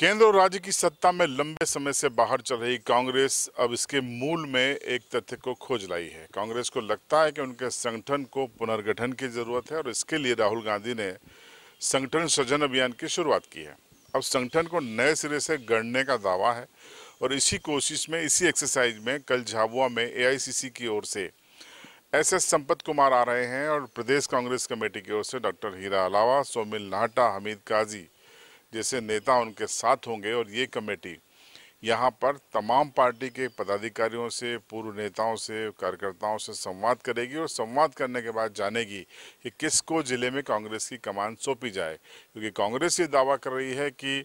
केंद्र और राज्य की सत्ता में लंबे समय से बाहर चल रही कांग्रेस अब इसके मूल में एक तथ्य को खोज लाई है। कांग्रेस को लगता है कि उनके संगठन को पुनर्गठन की जरूरत है और इसके लिए राहुल गांधी ने संगठन सृजन अभियान की शुरुआत की है। अब संगठन को नए सिरे से गढ़ने का दावा है और इसी कोशिश में, इसी एक्सरसाइज में कल झाबुआ में एआईसीसी की ओर से एसएस संपत कुमार आ रहे हैं और प्रदेश कांग्रेस कमेटी की ओर से डॉक्टर हीरा अलावा, सोमिल नाहटा, हमीद काजी जैसे नेता उनके साथ होंगे और ये कमेटी यहाँ पर तमाम पार्टी के पदाधिकारियों से, पूर्व नेताओं से, कार्यकर्ताओं से संवाद करेगी और संवाद करने के बाद जानेगी कि किसको जिले में कांग्रेस की कमान सौंपी जाए। क्योंकि कांग्रेस ये दावा कर रही है कि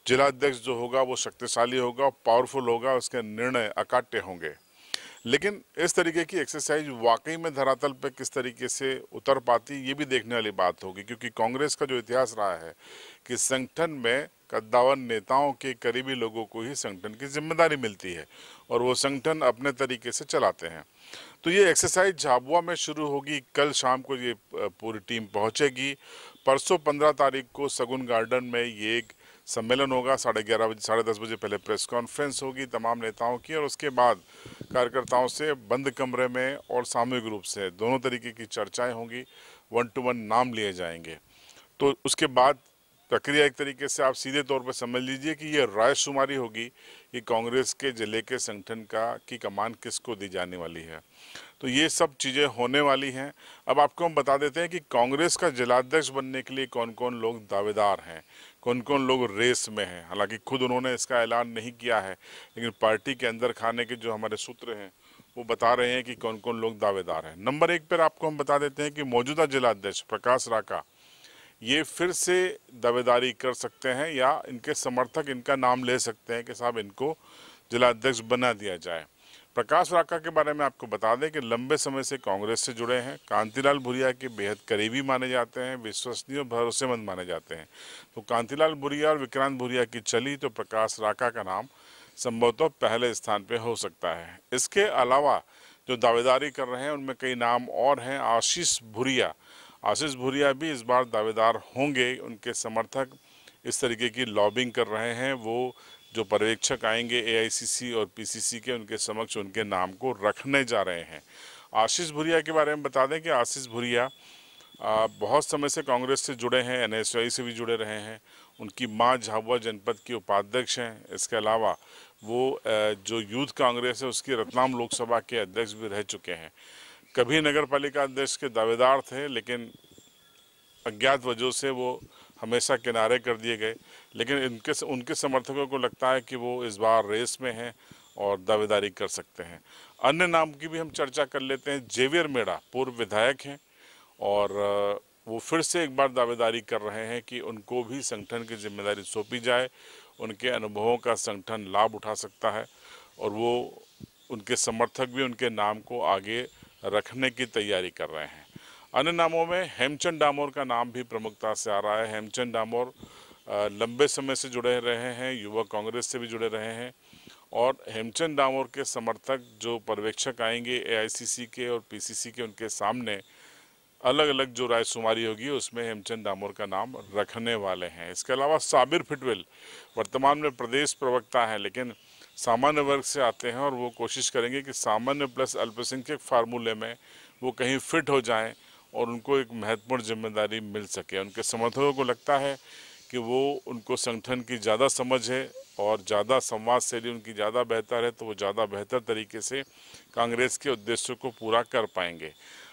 जिला अध्यक्ष जो होगा वो शक्तिशाली होगा, पावरफुल होगा, उसके निर्णय अकाट्य होंगे। लेकिन इस तरीके की एक्सरसाइज वाकई में धरातल पर किस तरीके से उतर पाती, ये भी देखने वाली बात होगी। क्योंकि कांग्रेस का जो इतिहास रहा है कि संगठन में कद्दावर नेताओं के करीबी लोगों को ही संगठन की जिम्मेदारी मिलती है और वो संगठन अपने तरीके से चलाते हैं। तो ये एक्सरसाइज झाबुआ में शुरू होगी। कल शाम को ये पूरी टीम पहुंचेगी। परसों 15 तारीख को सगुन गार्डन में ये एक सम्मेलन होगा। 11:30 बजे, 10:30 बजे पहले प्रेस कॉन्फ्रेंस होगी तमाम नेताओं की और उसके बाद कार्यकर्ताओं से बंद कमरे में और सामूहिक रूप से दोनों तरीके की चर्चाएं होंगी। 1 to 1 नाम लिए जाएंगे। तो उसके बाद प्रक्रिया एक तरीके से आप सीधे तौर पर समझ लीजिए कि ये रायशुमारी होगी कि कांग्रेस के जिले के संगठन की कमान किसको दी जाने वाली है। तो ये सब चीज़ें होने वाली हैं। अब आपको हम बता देते हैं कि कांग्रेस का जिलाध्यक्ष बनने के लिए कौन कौन लोग दावेदार हैं, कौन कौन लोग रेस में हैं। हालांकि खुद उन्होंने इसका ऐलान नहीं किया है, लेकिन पार्टी के अंदर खाने के जो हमारे सूत्र हैं वो बता रहे हैं कि कौन कौन लोग दावेदार हैं। नंबर 1 पर आपको हम बता देते हैं कि मौजूदा जिलाध्यक्ष प्रकाश राका ये फिर से दावेदारी कर सकते हैं या इनके समर्थक इनका नाम ले सकते हैं कि साहब इनको जिला अध्यक्ष बना दिया जाए। प्रकाश राका के बारे में आपको बता दें कि लंबे समय से कांग्रेस से जुड़े हैं, कांतिलाल भूरिया के बेहद करीबी माने जाते हैं, विश्वसनीय और भरोसेमंद माने जाते हैं। तो कांतिलाल भूरिया और विक्रांत भूरिया की चली तो प्रकाश राका का नाम संभवतः पहले स्थान पर हो सकता है। इसके अलावा जो दावेदारी कर रहे हैं उनमें कई नाम और हैं। आशीष भूरिया भी इस बार दावेदार होंगे। उनके समर्थक इस तरीके की लॉबिंग कर रहे हैं। वो जो पर्यवेक्षक आएंगे एआईसीसी और पीसीसी के, उनके समक्ष उनके नाम को रखने जा रहे हैं। आशीष भूरिया के बारे में बता दें कि आशीष भूरिया बहुत समय से कांग्रेस से जुड़े हैं, एनएसयूआई से भी जुड़े रहे हैं। उनकी मां झाबुआ जनपद की उपाध्यक्ष हैं। इसके अलावा वो जो यूथ कांग्रेस है उसकी रतलाम लोकसभा के अध्यक्ष भी रह चुके हैं। कभी नगर पालिका अध्यक्ष के दावेदार थे, लेकिन अज्ञात वजह से वो हमेशा किनारे कर दिए गए। लेकिन उनके समर्थकों को लगता है कि वो इस बार रेस में हैं और दावेदारी कर सकते हैं। अन्य नाम की भी हम चर्चा कर लेते हैं। जेवियर मेड़ा पूर्व विधायक हैं और वो फिर से एक बार दावेदारी कर रहे हैं कि उनको भी संगठन की जिम्मेदारी सौंपी जाए। उनके अनुभवों का संगठन लाभ उठा सकता है और वो उनके समर्थक भी उनके नाम को आगे रखने की तैयारी कर रहे हैं। अन्य नामों में हेमचंद डामोर का नाम भी प्रमुखता से आ रहा है। हेमचंद डामोर लंबे समय से जुड़े रहे हैं, युवा कांग्रेस से भी जुड़े रहे हैं और हेमचंद डामोर के समर्थक जो पर्यवेक्षक आएंगे एआईसीसी के और पीसीसी के, उनके सामने अलग अलग जो रायशुमारी होगी उसमें हेमचंद डामोर का नाम रखने वाले हैं। इसके अलावा साबिर फिटवेल वर्तमान में प्रदेश प्रवक्ता हैं, लेकिन सामान्य वर्ग से आते हैं और वो कोशिश करेंगे कि सामान्य प्लस अल्पसंख्यक फार्मूले में वो कहीं फिट हो जाएं और उनको एक महत्वपूर्ण जिम्मेदारी मिल सके। उनके समर्थकों को लगता है कि वो उनको संगठन की ज़्यादा समझ है और ज़्यादा संवाद शैली उनकी ज़्यादा बेहतर है, तो वो ज़्यादा बेहतर तरीके से कांग्रेस के उद्देश्यों को पूरा कर पाएंगे।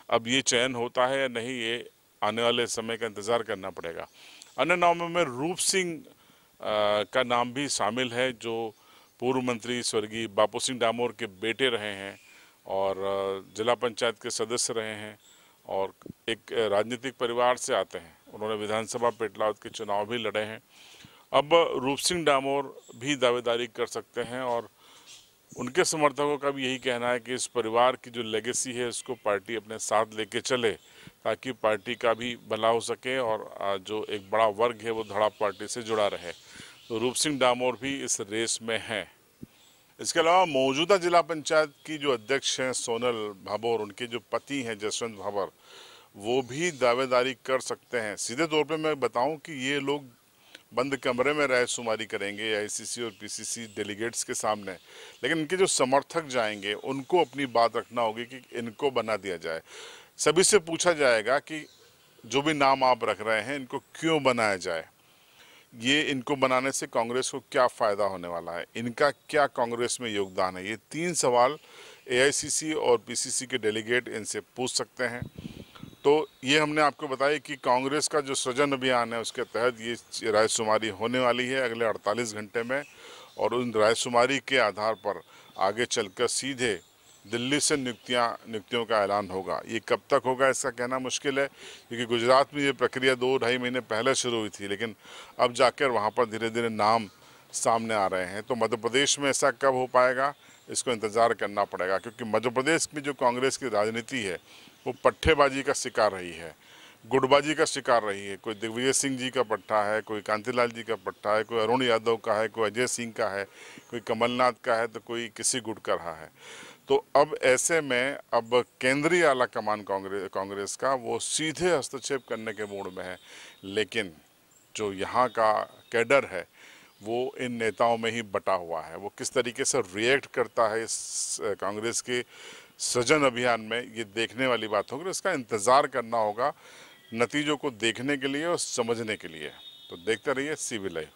अब ये चयन होता है या नहीं, ये आने वाले समय का इंतज़ार करना पड़ेगा। अन्य नामों में रूप सिंह का नाम भी शामिल है, जो पूर्व मंत्री स्वर्गीय बापू सिंह डामोर के बेटे रहे हैं और जिला पंचायत के सदस्य रहे हैं और एक राजनीतिक परिवार से आते हैं। उन्होंने विधानसभा पेटलाद के चुनाव भी लड़े हैं। अब रूप सिंह डामोर भी दावेदारी कर सकते हैं और उनके समर्थकों का भी यही कहना है कि इस परिवार की जो लेगेसी है उसको पार्टी अपने साथ लेके चले ताकि पार्टी का भी भला हो सके और जो एक बड़ा वर्ग है वो धड़ा पार्टी से जुड़ा रहे। तो रूप सिंह डामोर भी इस रेस में हैं। इसके अलावा मौजूदा जिला पंचायत की जो अध्यक्ष हैं सोनल भाभोर, उनके जो पति हैं जसवंत भाभोर, वो भी दावेदारी कर सकते हैं। सीधे तौर पे मैं बताऊं कि ये लोग बंद कमरे में रायशुमारी करेंगे एआईसीसी और पीसीसी डेलीगेट्स के सामने, लेकिन इनके जो समर्थक जाएंगे उनको अपनी बात रखना होगी कि इनको बना दिया जाए। सभी से पूछा जाएगा कि जो भी नाम आप रख रहे हैं इनको क्यों बनाया जाए, ये इनको बनाने से कांग्रेस को क्या फ़ायदा होने वाला है, इनका क्या कांग्रेस में योगदान है। ये 3 सवाल एआईसीसी और पीसीसी के डेलीगेट इनसे पूछ सकते हैं। तो ये हमने आपको बताया कि कांग्रेस का जो सृजन अभियान है उसके तहत ये रायशुमारी होने वाली है अगले 48 घंटे में, और उन रायशुमारी के आधार पर आगे चलकर सीधे दिल्ली से नियुक्तियों का ऐलान होगा। ये कब तक होगा इसका कहना मुश्किल है, क्योंकि गुजरात में ये प्रक्रिया 2-2.5 महीने पहले शुरू हुई थी, लेकिन अब जाकर वहाँ पर धीरे धीरे नाम सामने आ रहे हैं। तो मध्य प्रदेश में ऐसा कब हो पाएगा, इसको इंतज़ार करना पड़ेगा, क्योंकि मध्य प्रदेश की जो कांग्रेस की राजनीति है वो पट्टेबाजी का शिकार रही है, गुटबाजी का शिकार रही है। कोई दिग्विजय सिंह जी का पट्टा है, कोई कांतिलाल जी का पट्टा है, कोई अरुण यादव का है, कोई अजय सिंह का है, कोई कमलनाथ का है, तो कोई किसी गुट का रहा है। तो अब ऐसे में अब केंद्रीय आला कमान कांग्रेस का वो सीधे हस्तक्षेप करने के मूड में है, लेकिन जो यहाँ का कैडर है वो इन नेताओं में ही बटा हुआ है। वो किस तरीके से रिएक्ट करता है इस कांग्रेस के सृजन अभियान में, ये देखने वाली बात होगी। इसका इंतज़ार करना होगा नतीजों को देखने के लिए और समझने के लिए। तो देखते रहिए CB लाइव।